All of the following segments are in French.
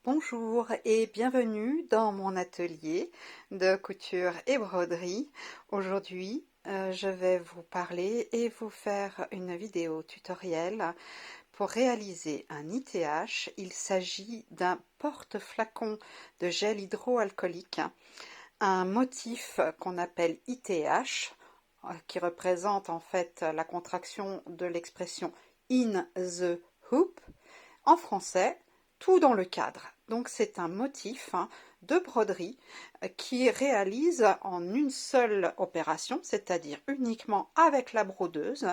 Bonjour et bienvenue dans mon atelier de couture et broderie. Aujourd'hui, je vais vous parler et vous faire une vidéo tutoriel pour réaliser un ITH. Il s'agit d'un porte-flacon de gel hydroalcoolique, un motif qu'on appelle ITH, qui représente en fait la contraction de l'expression in the hoop. En français, tout dans le cadre. Donc c'est un motif de broderie qui réalise en une seule opération, c'est-à-dire uniquement avec la brodeuse,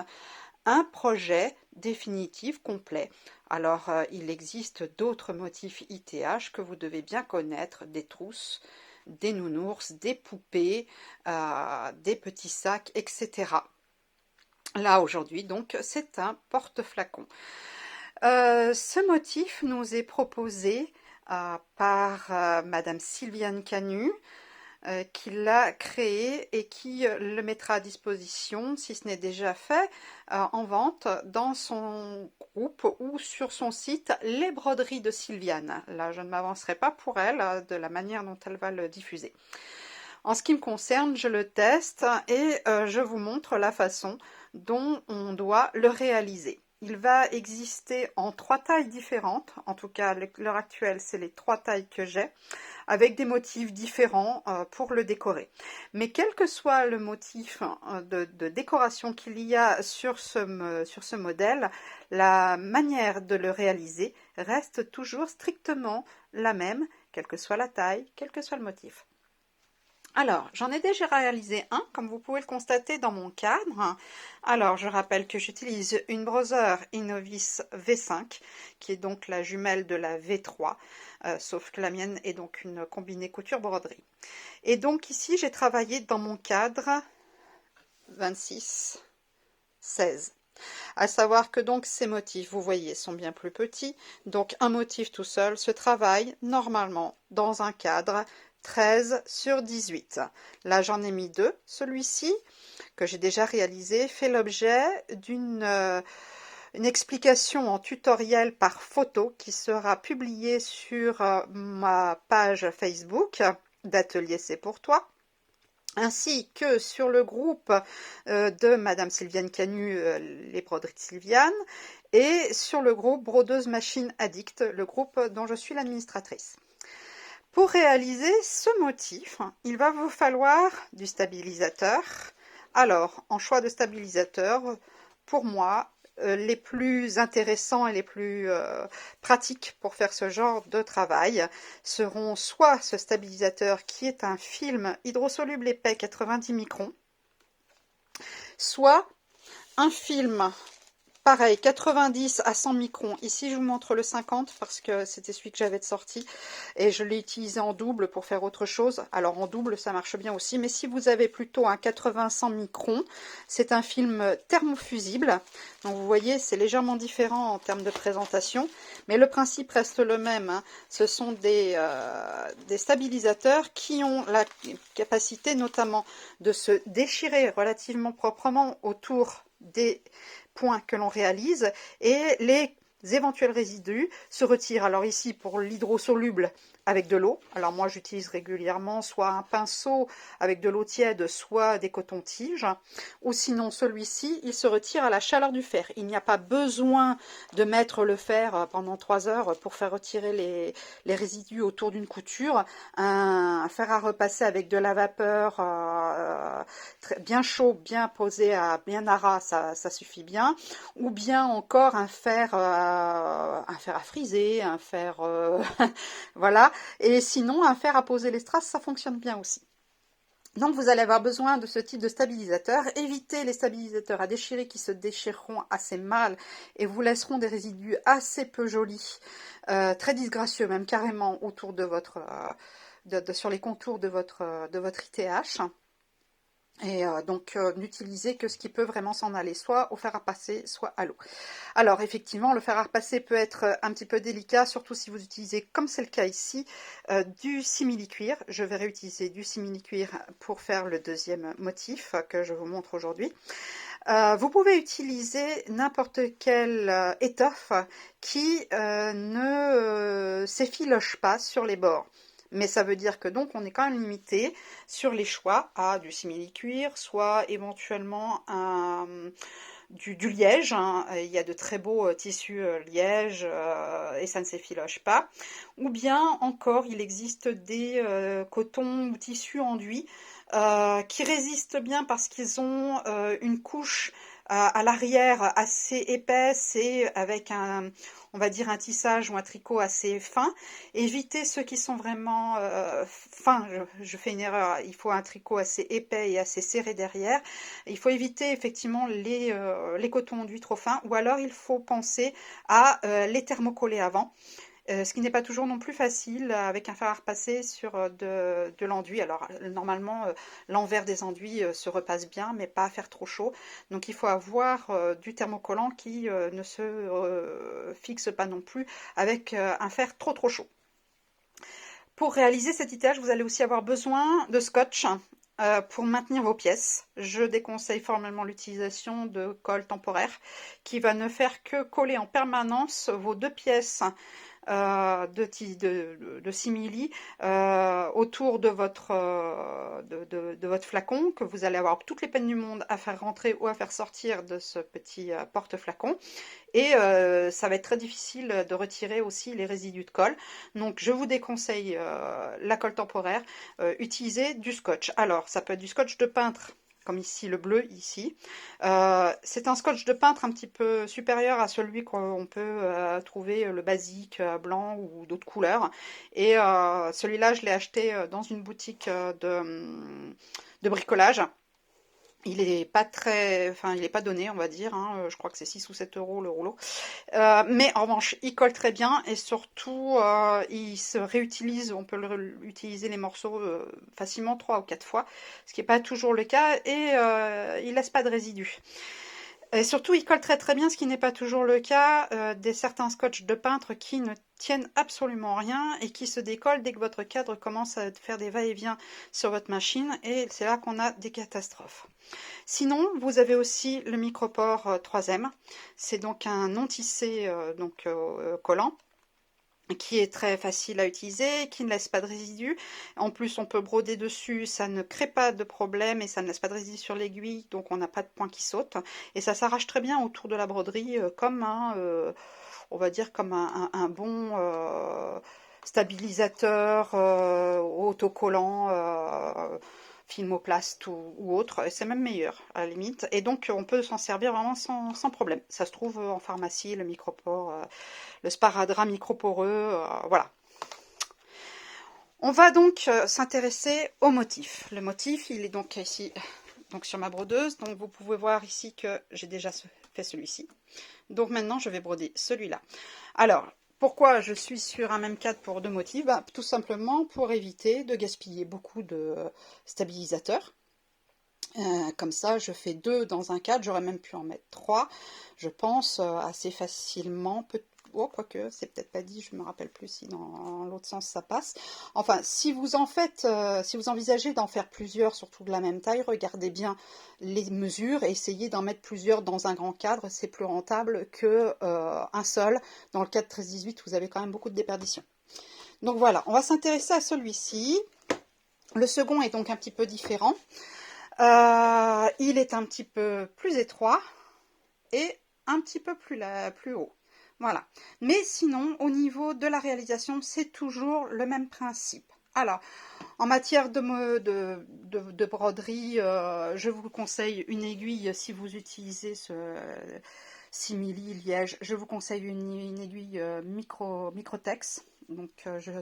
un projet définitif complet. Alors il existe d'autres motifs ITH que vous devez bien connaître, des trousses, des nounours, des poupées, des petits sacs, etc. Là aujourd'hui donc c'est un porte-flacon. Ce motif nous est proposé par Madame Sylviane Canu, qui l'a créé et qui le mettra à disposition, si ce n'est déjà fait, en vente dans son groupe ou sur son site Les Broderies de Sylviane. Là, je ne m'avancerai pas pour elle de la manière dont elle va le diffuser. En ce qui me concerne, je le teste et je vous montre la façon dont on doit le réaliser. Il va exister en 3 tailles différentes, en tout cas à l'heure actuelle c'est les 3 tailles que j'ai, avec des motifs différents pour le décorer. Mais quel que soit le motif de décoration qu'il y a sur ce modèle, la manière de le réaliser reste toujours strictement la même, quelle que soit la taille, quel que soit le motif. Alors, j'en ai déjà réalisé un, comme vous pouvez le constater dans mon cadre. Alors, je rappelle que j'utilise une Brother Innovis V5, qui est donc la jumelle de la V3, sauf que la mienne est donc une combinée couture-broderie. Et donc ici, j'ai travaillé dans mon cadre 26-16. À savoir que donc ces motifs, vous voyez, sont bien plus petits. Donc un motif tout seul se travaille normalement dans un cadre 13/18. Là, j'en ai mis 2. Celui-ci, que j'ai déjà réalisé, fait l'objet d'une explication en tutoriel par photo qui sera publiée sur ma page Facebook d'Atelier C'est pour toi, ainsi que sur le groupe de Madame Sylviane Canu, les broderies de Sylviane, et sur le groupe Brodeuse Machine Addict, le groupe dont je suis l'administratrice. Pour réaliser ce motif, il va vous falloir du stabilisateur. Alors, en choix de stabilisateur, pour moi, les plus intéressants et les plus pratiques pour faire ce genre de travail seront soit ce stabilisateur qui est un film hydrosoluble épais 90 microns, soit un film pareil, 90 à 100 microns. Ici, je vous montre le 50 parce que c'était celui que j'avais de sortie et je l'ai utilisé en double pour faire autre chose. Alors, en double, ça marche bien aussi. Mais si vous avez plutôt un 80-100 microns, c'est un film thermofusible. Donc, vous voyez, c'est légèrement différent en termes de présentation. Mais le principe reste le même, hein. Ce sont des stabilisateurs qui ont la capacité notamment de se déchirer relativement proprement autour des points que l'on réalise et les éventuels résidus se retirent. Alors ici pour l'hydrosoluble avec de l'eau, alors moi j'utilise régulièrement soit un pinceau avec de l'eau tiède, soit des cotons-tiges, ou sinon celui-ci il se retire à la chaleur du fer. Il n'y a pas besoin de mettre le fer pendant 3 heures pour faire retirer les résidus autour d'une couture. Un fer à repasser avec de la vapeur bien chaud, bien posé, bien à ras, ça suffit bien. Ou bien encore un fer à friser, un fer voilà. Et sinon un fer à poser les strass, ça fonctionne bien aussi. Donc vous allez avoir besoin de ce type de stabilisateur. Évitez les stabilisateurs à déchirer qui se déchireront assez mal et vous laisseront des résidus assez peu jolis, très disgracieux même carrément autour de votre sur les contours de votre ITH. Et donc n'utilisez que ce qui peut vraiment s'en aller, soit au fer à repasser, soit à l'eau. Alors effectivement, le fer à repasser peut être un petit peu délicat, surtout si vous utilisez, comme c'est le cas ici, du simili-cuir. Je vais réutiliser du simili-cuir pour faire le deuxième motif que je vous montre aujourd'hui. Vous pouvez utiliser n'importe quelle étoffe qui ne s'effiloche pas sur les bords. Mais ça veut dire que donc on est quand même limité sur les choix à du simili-cuir, soit éventuellement du liège, hein. Il y a de très beaux tissus liège et ça ne s'effiloche pas. Ou bien encore, il existe des cotons ou tissus enduits qui résistent bien parce qu'ils ont une couche à l'arrière assez épaisse et avec on va dire un tissage ou un tricot assez fin. Évitez ceux qui sont vraiment fins, je fais une erreur, il faut un tricot assez épais et assez serré derrière. Il faut éviter effectivement les cotons enduits trop fins, ou alors il faut penser à les thermocoller avant. Ce qui n'est pas toujours non plus facile avec un fer à repasser sur de l'enduit. Alors normalement l'envers des enduits se repasse bien, mais pas à faire trop chaud. Donc il faut avoir du thermocollant qui ne se fixe pas non plus avec un fer trop chaud. Pour réaliser cet étage, vous allez aussi avoir besoin de scotch pour maintenir vos pièces. Je déconseille formellement l'utilisation de colle temporaire qui va ne faire que coller en permanence vos deux pièces de simili autour de votre flacon, que vous allez avoir toutes les peines du monde à faire rentrer ou à faire sortir de ce petit porte-flacon. Et ça va être très difficile de retirer aussi les résidus de colle. Donc je vous déconseille la colle temporaire. Utilisez du scotch. Alors ça peut être du scotch de peintre, comme ici, le bleu ici. C'est un scotch de peintre un petit peu supérieur à celui qu'on peut trouver, le basique blanc ou d'autres couleurs. Et celui-là, je l'ai acheté dans une boutique de bricolage. Il est pas très, enfin, il est pas donné, on va dire, hein. Je crois que c'est 6 ou 7 euros le rouleau. Mais en revanche, il colle très bien et surtout, il se réutilise. On peut utiliser les morceaux facilement 3 ou 4 fois, ce qui n'est pas toujours le cas, et il laisse pas de résidus. Et surtout, il colle très bien, ce qui n'est pas toujours le cas des certains scotch de peintre qui ne tiennent absolument rien et qui se décollent dès que votre cadre commence à faire des va-et-vient sur votre machine, et c'est là qu'on a des catastrophes. Sinon, vous avez aussi le micropore 3M. C'est donc un non tissé collant, qui est très facile à utiliser, qui ne laisse pas de résidus. En plus, on peut broder dessus, ça ne crée pas de problème et ça ne laisse pas de résidus sur l'aiguille, donc on n'a pas de point qui saute. Et ça s'arrache très bien autour de la broderie, comme on va dire comme un bon stabilisateur autocollant, Filmoplast ou autre, et c'est même meilleur à la limite. Et donc on peut s'en servir vraiment sans problème. Ça se trouve en pharmacie, le micropore, le sparadrap microporeux, voilà. On va donc s'intéresser au motif. Le motif, il est donc ici, donc sur ma brodeuse. Donc vous pouvez voir ici que j'ai déjà fait celui-ci. Donc maintenant, je vais broder celui-là. Alors, pourquoi je suis sur un même cadre pour deux motifs? Tout simplement pour éviter de gaspiller beaucoup de stabilisateurs. Comme ça, je fais 2 dans un cadre, j'aurais même pu en mettre 3, je pense, assez facilement. Oh, quoique, c'est peut-être pas dit, je me rappelle plus si dans l'autre sens ça passe. Enfin, si vous en faites, si vous envisagez d'en faire plusieurs, surtout de la même taille, regardez bien les mesures et essayez d'en mettre plusieurs dans un grand cadre. C'est plus rentable que un seul. Dans le cadre 13-18, vous avez quand même beaucoup de déperdition. Donc voilà, on va s'intéresser à celui-ci. Le second est donc un petit peu différent. Il est un petit peu plus étroit et un petit peu plus haut. Voilà. Mais sinon, au niveau de la réalisation, c'est toujours le même principe. Alors, en matière de broderie, je vous conseille une aiguille si vous utilisez ce simili liège. Je vous conseille une aiguille Microtex. Donc,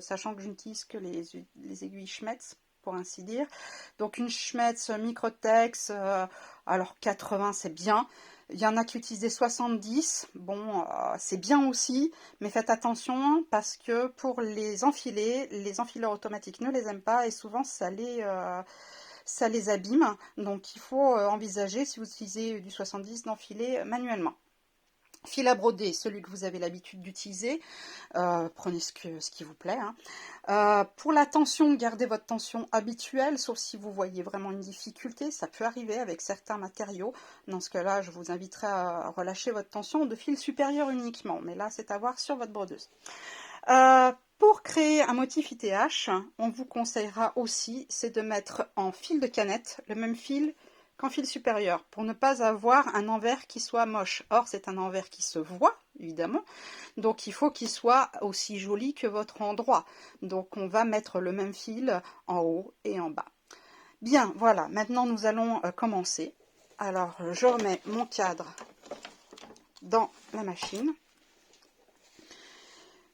sachant que je n'utilise que les aiguilles Schmetz, pour ainsi dire. Donc une Schmetz Microtex, alors 80 c'est bien. Il y en a qui utilisent des 70, bon c'est bien aussi, mais faites attention parce que pour les enfileurs automatiques ne les aiment pas et souvent ça les abîme. Donc il faut envisager, si vous utilisez du 70, d'enfiler manuellement. Fil à broder, celui que vous avez l'habitude d'utiliser, prenez ce qui vous plaît. Hein. Pour la tension, gardez votre tension habituelle, sauf si vous voyez vraiment une difficulté, ça peut arriver avec certains matériaux. Dans ce cas-là, je vous inviterai à relâcher votre tension de fil supérieur uniquement, mais là, c'est à voir sur votre brodeuse. Pour créer un motif ITH, on vous conseillera aussi, c'est de mettre en fil de canette le même fil qu'en fil supérieur, pour ne pas avoir un envers qui soit moche. Or, c'est un envers qui se voit, évidemment, donc il faut qu'il soit aussi joli que votre endroit. Donc on va mettre le même fil en haut et en bas. Bien, voilà, maintenant nous allons commencer. Alors, je remets mon cadre dans la machine.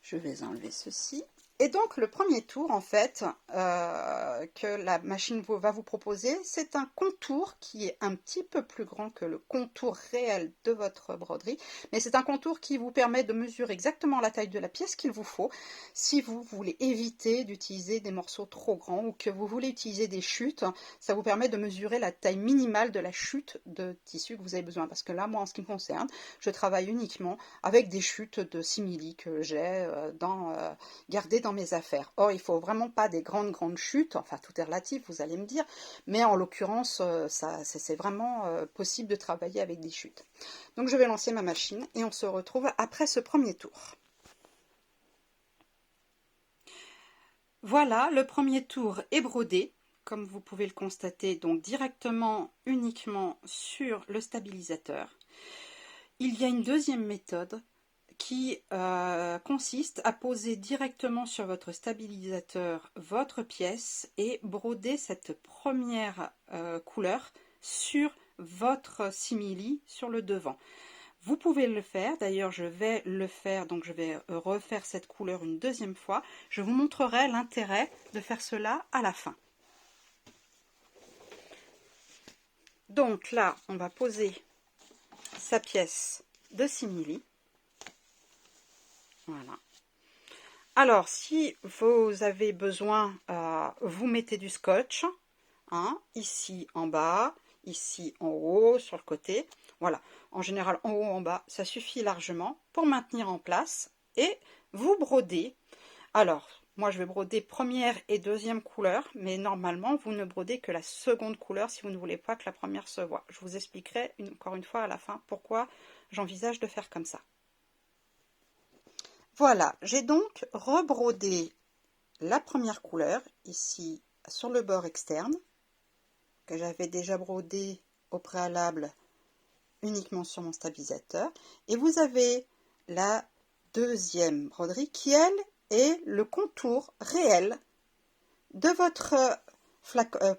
Je vais enlever ceci. Et donc le premier tour en fait que la machine va vous proposer, c'est un contour qui est un petit peu plus grand que le contour réel de votre broderie, mais c'est un contour qui vous permet de mesurer exactement la taille de la pièce qu'il vous faut si vous voulez éviter d'utiliser des morceaux trop grands ou que vous voulez utiliser des chutes. Ça vous permet de mesurer la taille minimale de la chute de tissu que vous avez besoin, parce que là, moi en ce qui me concerne, je travaille uniquement avec des chutes de simili que j'ai gardées dans mes affaires. Or, il ne faut vraiment pas des grandes chutes, enfin tout est relatif, vous allez me dire, mais en l'occurrence, c'est vraiment possible de travailler avec des chutes. Donc je vais lancer ma machine et on se retrouve après ce premier tour. Voilà, le premier tour est brodé, comme vous pouvez le constater, donc directement, uniquement sur le stabilisateur. Il y a une deuxième méthode qui consiste à poser directement sur votre stabilisateur votre pièce et broder cette première couleur sur votre simili sur le devant. Vous pouvez le faire, d'ailleurs je vais le faire, donc je vais refaire cette couleur une deuxième fois. Je vous montrerai l'intérêt de faire cela à la fin. Donc là, on va poser sa pièce de simili. Voilà. Alors, si vous avez besoin, vous mettez du scotch, hein, ici en bas, ici en haut, sur le côté. Voilà, en général en haut, en bas, ça suffit largement pour maintenir en place. Et vous brodez. Alors, moi je vais broder première et deuxième couleur, mais normalement vous ne brodez que la seconde couleur si vous ne voulez pas que la première se voie. Je vous expliquerai encore une fois à la fin pourquoi j'envisage de faire comme ça. Voilà, j'ai donc rebrodé la première couleur ici sur le bord externe que j'avais déjà brodé au préalable uniquement sur mon stabilisateur, et vous avez la deuxième broderie qui elle est le contour réel de votre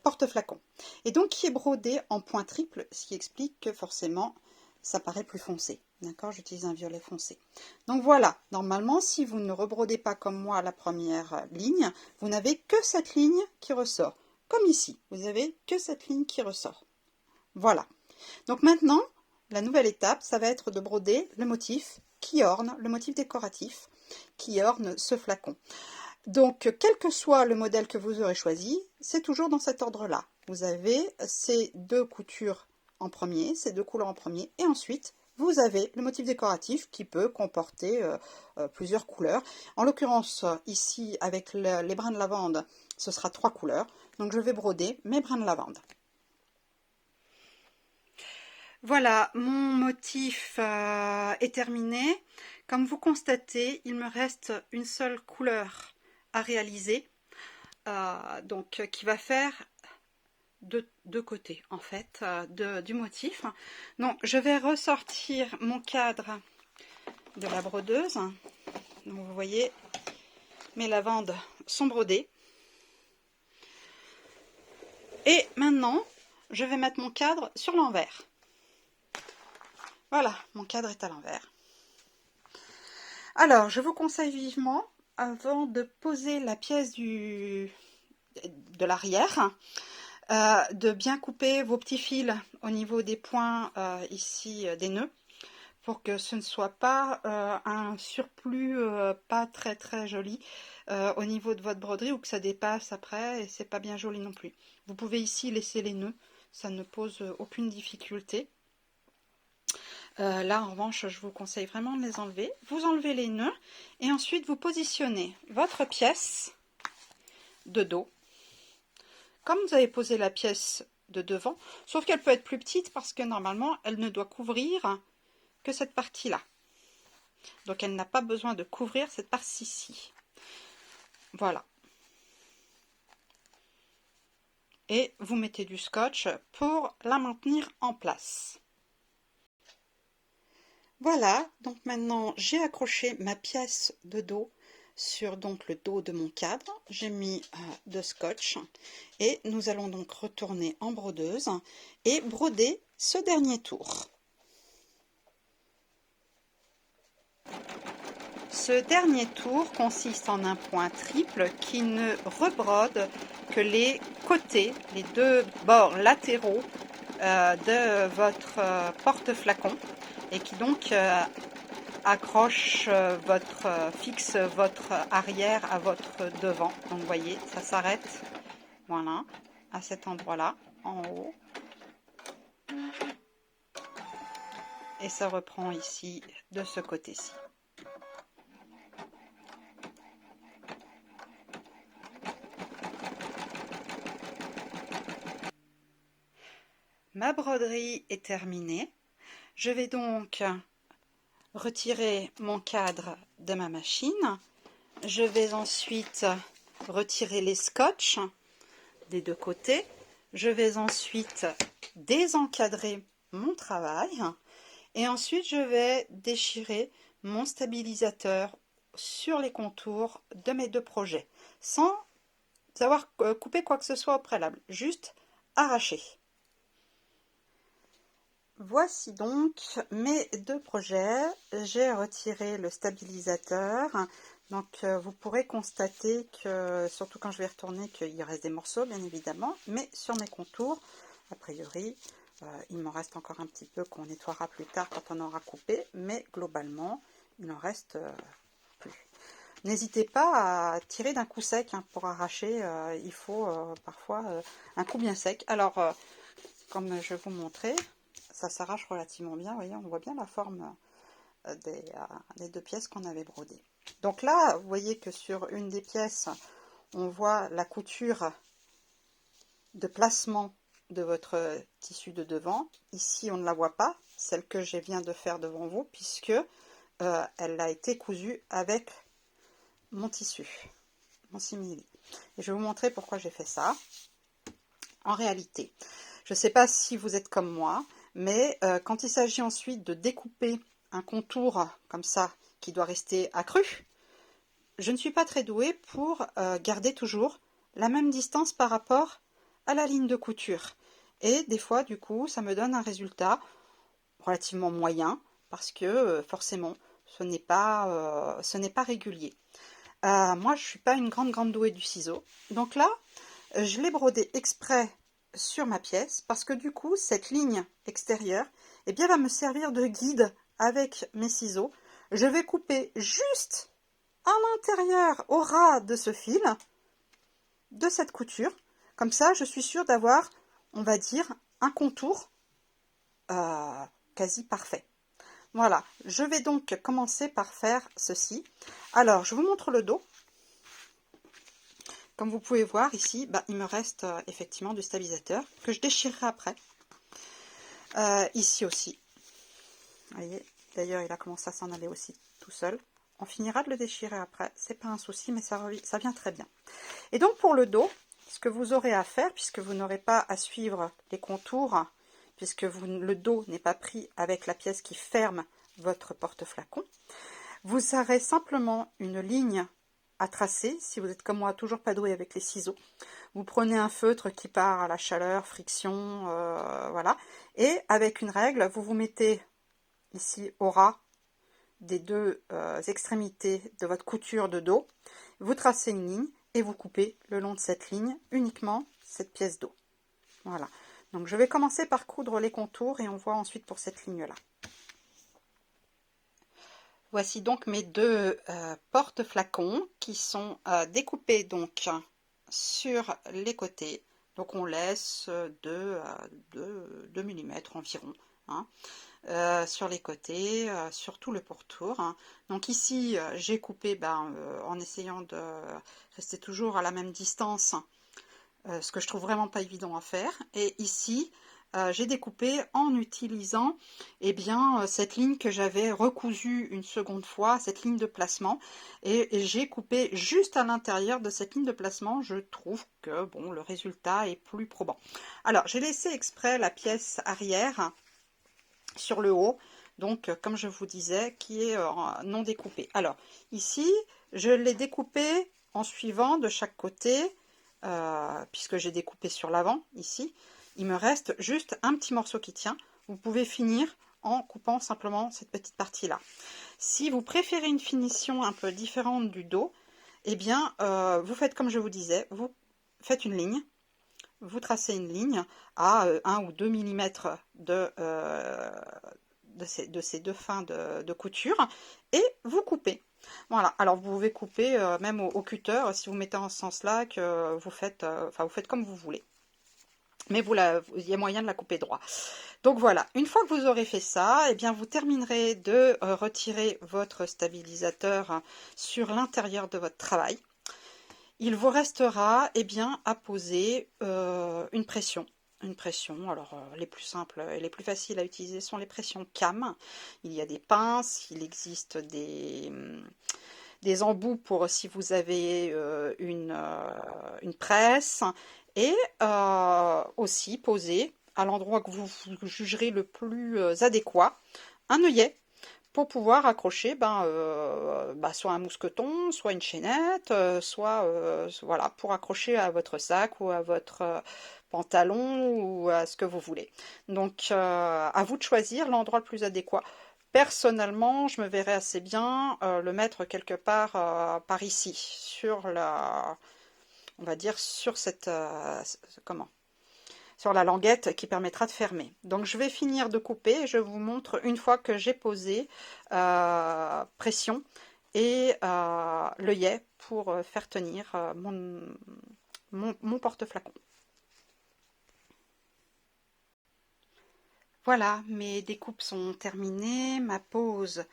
porte-flacon et donc qui est brodé en point triple, ce qui explique que forcément ça paraît plus foncé. D'accord, j'utilise un violet foncé. Donc voilà, normalement, si vous ne rebrodez pas comme moi la première ligne, vous n'avez que cette ligne qui ressort. Comme ici, vous n'avez que cette ligne qui ressort. Voilà. Donc maintenant, la nouvelle étape, ça va être de broder le motif qui orne, le motif décoratif qui orne ce flacon. Donc, quel que soit le modèle que vous aurez choisi, c'est toujours dans cet ordre-là. Vous avez ces deux coutures en premier, ces deux couleurs en premier, et ensuite, vous avez le motif décoratif qui peut comporter plusieurs couleurs. En l'occurrence, ici, avec les brins de lavande, ce sera 3 couleurs. Donc, je vais broder mes brins de lavande. Voilà, mon motif est terminé. Comme vous constatez, il me reste une seule couleur à réaliser, donc qui va faire deux côtés en fait du motif. Donc je vais ressortir mon cadre de la brodeuse. Donc vous voyez, mes lavandes sont brodées. Et maintenant, je vais mettre mon cadre sur l'envers. Voilà, mon cadre est à l'envers. Alors, je vous conseille vivement, avant de poser la pièce de l'arrière, de bien couper vos petits fils au niveau des points ici des nœuds, pour que ce ne soit pas un surplus pas très joli au niveau de votre broderie, ou que ça dépasse après et c'est pas bien joli non plus. Vous pouvez ici laisser les nœuds, ça ne pose aucune difficulté. Là, en revanche, je vous conseille vraiment de les enlever. Vous enlevez les nœuds et ensuite vous positionnez votre pièce de dos. Comme vous avez posé la pièce de devant, sauf qu'elle peut être plus petite parce que normalement, elle ne doit couvrir que cette partie-là. Donc, elle n'a pas besoin de couvrir cette partie-ci. Voilà. Et vous mettez du scotch pour la maintenir en place. Voilà, donc maintenant j'ai accroché ma pièce de dos sur donc le dos de mon cadre. J'ai mis de scotch et nous allons donc retourner en brodeuse et broder ce dernier tour. Ce dernier tour consiste en un point triple qui ne rebrode que les côtés, les deux bords latéraux de votre porte-flacon et qui donc accroche fixe votre arrière à votre devant. Donc vous voyez, ça s'arrête, voilà, à cet endroit-là, en haut. Et ça reprend ici, de ce côté-ci. Ma broderie est terminée. Je vais donc retirer mon cadre de ma machine. Je vais ensuite retirer les scotch des deux côtés. Je vais ensuite désencadrer mon travail. Et ensuite, je vais déchirer mon stabilisateur sur les contours de mes deux projets, sans avoir coupé quoi que ce soit au préalable, juste arracher. Voici donc mes deux projets. J'ai retiré le stabilisateur. Donc vous pourrez constater que, surtout quand je vais retourner, qu'il reste des morceaux bien évidemment, mais sur mes contours, a priori, il m'en reste encore un petit peu qu'on nettoiera plus tard quand on aura coupé, mais globalement, il n'en reste plus. N'hésitez pas à tirer d'un coup sec pour arracher, il faut parfois un coup bien sec. Alors, comme je vais vous montrer, ça s'arrache relativement bien, vous voyez, on voit bien la forme des deux pièces qu'on avait brodées. Donc là, vous voyez que sur une des pièces, on voit la couture de placement de votre tissu de devant. Ici, on ne la voit pas, celle que je viens de faire devant vous, puisque elle a été cousue avec mon tissu, mon simili. Et je vais vous montrer pourquoi j'ai fait ça. En réalité, je ne sais pas si vous êtes comme moi, mais quand il s'agit ensuite de découper un contour comme ça, qui doit rester accru, je ne suis pas très douée pour garder toujours la même distance par rapport à la ligne de couture. Et des fois, du coup, ça me donne un résultat relativement moyen, parce que forcément, ce n'est pas régulier. Moi, je ne suis pas une grande douée du ciseau. Donc là, je l'ai brodé exprès sur ma pièce, parce que du coup, cette ligne extérieure, eh bien, va me servir de guide avec mes ciseaux. Je vais couper juste à l'intérieur, au ras de ce fil, de cette couture. Comme ça, je suis sûre d'avoir, on va dire, un contour quasi parfait. Voilà, je vais donc commencer par faire ceci. Alors, je vous montre le dos. Comme vous pouvez voir ici, il me reste effectivement du stabilisateur que je déchirerai après. Ici aussi. Vous voyez, d'ailleurs, il a commencé à s'en aller aussi tout seul. On finira de le déchirer après, c'est pas un souci, mais ça vient très bien. Et donc pour le dos, ce que vous aurez à faire, puisque vous n'aurez pas à suivre les contours, puisque le dos n'est pas pris avec la pièce qui ferme votre porte-flacon, vous aurez simplement une ligne à tracer. Si vous êtes comme moi, toujours pas doué avec les ciseaux, vous prenez un feutre qui part à la chaleur, friction, voilà, et avec une règle, vous vous mettez ici au ras des deux extrémités de votre couture de dos, vous tracez une ligne et vous coupez le long de cette ligne uniquement cette pièce d'eau. Voilà. Donc je vais commencer par coudre les contours et on voit ensuite pour cette ligne là. Voici donc mes deux porte-flacons qui sont découpés donc sur les côtés. Donc on laisse 2 mm environ hein, sur les côtés, sur tout le pourtour, hein. Donc ici, j'ai coupé en essayant de rester toujours à la même distance, ce que je trouve vraiment pas évident à faire. Et ici, j'ai découpé en utilisant cette ligne que j'avais recousue une seconde fois, cette ligne de placement, et j'ai coupé juste à l'intérieur de cette ligne de placement. Je trouve que bon, le résultat est plus probant. Alors, j'ai laissé exprès la pièce arrière sur le haut, donc comme je vous disais, qui est non découpée. Alors, ici, je l'ai découpé en suivant de chaque côté, puisque j'ai découpé sur l'avant, ici. Il me reste juste un petit morceau qui tient. Vous pouvez finir en coupant simplement cette petite partie-là. Si vous préférez une finition un peu différente du dos, eh bien, vous faites comme je vous disais, vous faites une ligne, vous tracez une ligne à 1 ou 2 mm de ces deux fins de couture et vous coupez. Voilà, alors vous pouvez couper même au cutter si vous mettez en ce sens-là, que vous faites, vous faites comme vous voulez. Mais il y a moyen de la couper droit. Donc voilà, une fois que vous aurez fait ça, eh bien vous terminerez de retirer votre stabilisateur sur l'intérieur de votre travail. Il vous restera à poser une pression. Une pression, alors les plus simples et les plus faciles à utiliser sont les pressions CAM. Il y a des pinces, il existe des embouts pour si vous avez une presse, et aussi poser à l'endroit que vous jugerez le plus adéquat un œillet pour pouvoir accrocher soit un mousqueton, soit une chaînette, voilà, pour accrocher à votre sac ou à votre pantalon ou à ce que vous voulez. Donc à vous de choisir l'endroit le plus adéquat. Personnellement, je me verrais assez bien le mettre quelque part par ici, sur la, on va dire sur cette, sur la languette qui permettra de fermer. Donc je vais finir de couper et je vous montre une fois que j'ai posé pression et l'œillet pour faire tenir mon porte-flacon. Voilà, mes découpes sont terminées, ma pose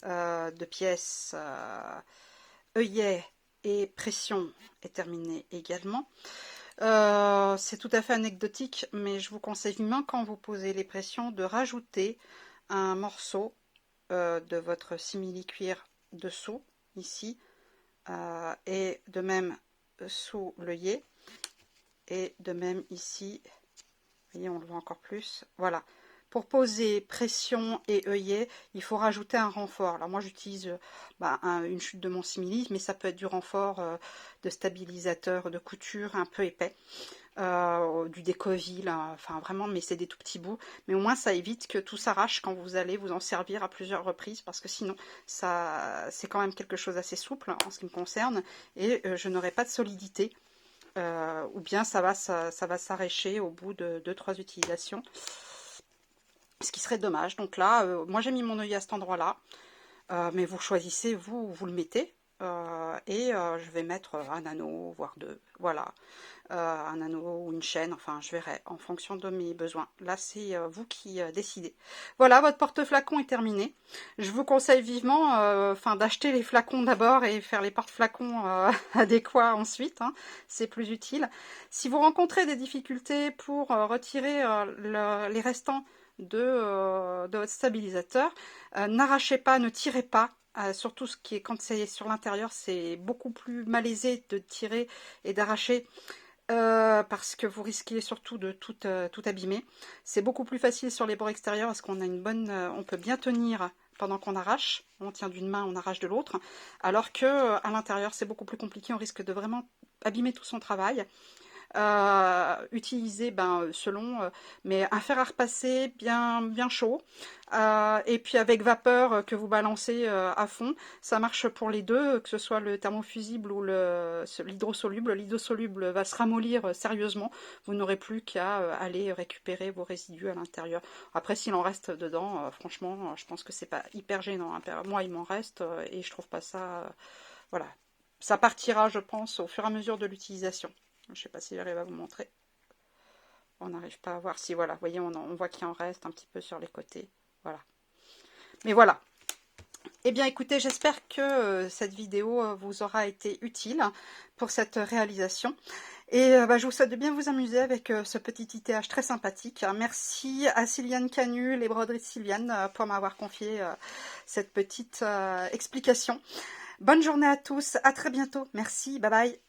de pièces œillet et pression est terminée également. C'est tout à fait anecdotique, mais je vous conseille vivement quand vous posez les pressions de rajouter un morceau de votre simili-cuir dessous, ici, et de même sous l'œillet, et de même ici, vous voyez, on le voit encore plus, voilà. Pour poser pression et œillet, il faut rajouter un renfort. Alors moi j'utilise une chute de mon simili, mais ça peut être du renfort de stabilisateur de couture un peu épais. Du Décoville, enfin vraiment, mais c'est des tout petits bouts, mais au moins ça évite que tout s'arrache quand vous allez vous en servir à plusieurs reprises, parce que sinon ça c'est quand même quelque chose assez souple en ce qui me concerne, et je n'aurai pas de solidité, ou bien ça va s'arracher au bout de 2-3 utilisations, ce qui serait dommage. Donc là, moi j'ai mis mon œillet à cet endroit là, mais vous choisissez, vous le mettez, et je vais mettre un anneau, voire deux, voilà. Un anneau ou une chaîne, enfin je verrai en fonction de mes besoins. Là c'est vous qui décidez. Voilà, votre porte-flacon est terminé. Je vous conseille vivement d'acheter les flacons d'abord et faire les porte-flacons adéquats ensuite, hein, c'est plus utile. Si vous rencontrez des difficultés pour retirer les restants de votre stabilisateur, n'arrachez pas, ne tirez pas. Surtout quand c'est sur l'intérieur, c'est beaucoup plus malaisé de tirer et d'arracher, parce que vous risquez surtout de tout abîmer. C'est beaucoup plus facile sur les bords extérieurs parce qu'on a une bonne, on peut bien tenir pendant qu'on arrache. On tient d'une main, on arrache de l'autre. Alors que à l'intérieur, c'est beaucoup plus compliqué. On risque de vraiment abîmer tout son travail. Utiliser selon, mais un fer à repasser bien chaud, et puis avec vapeur que vous balancez à fond, ça marche pour les deux, que ce soit le thermofusible ou l'hydrosoluble. L'hydrosoluble va se ramollir sérieusement, vous n'aurez plus qu'à aller récupérer vos résidus à l'intérieur. Après, s'il en reste dedans, franchement, je pense que c'est pas hyper gênant, hein. Moi il m'en reste, et je trouve pas ça, voilà, ça partira je pense au fur et à mesure de l'utilisation. Je ne sais pas si j'arrive à vous montrer. on n'arrive pas à voir. Si, voilà, vous voyez, on voit qu'il en reste un petit peu sur les côtés. Voilà. Mais voilà. Eh bien, écoutez, j'espère que cette vidéo vous aura été utile pour cette réalisation. Et je vous souhaite de bien vous amuser avec ce petit ITH très sympathique. Merci à Sylviane Canu, les broderies de Sylviane, pour m'avoir confié cette petite explication. Bonne journée à tous, à très bientôt. Merci, bye bye.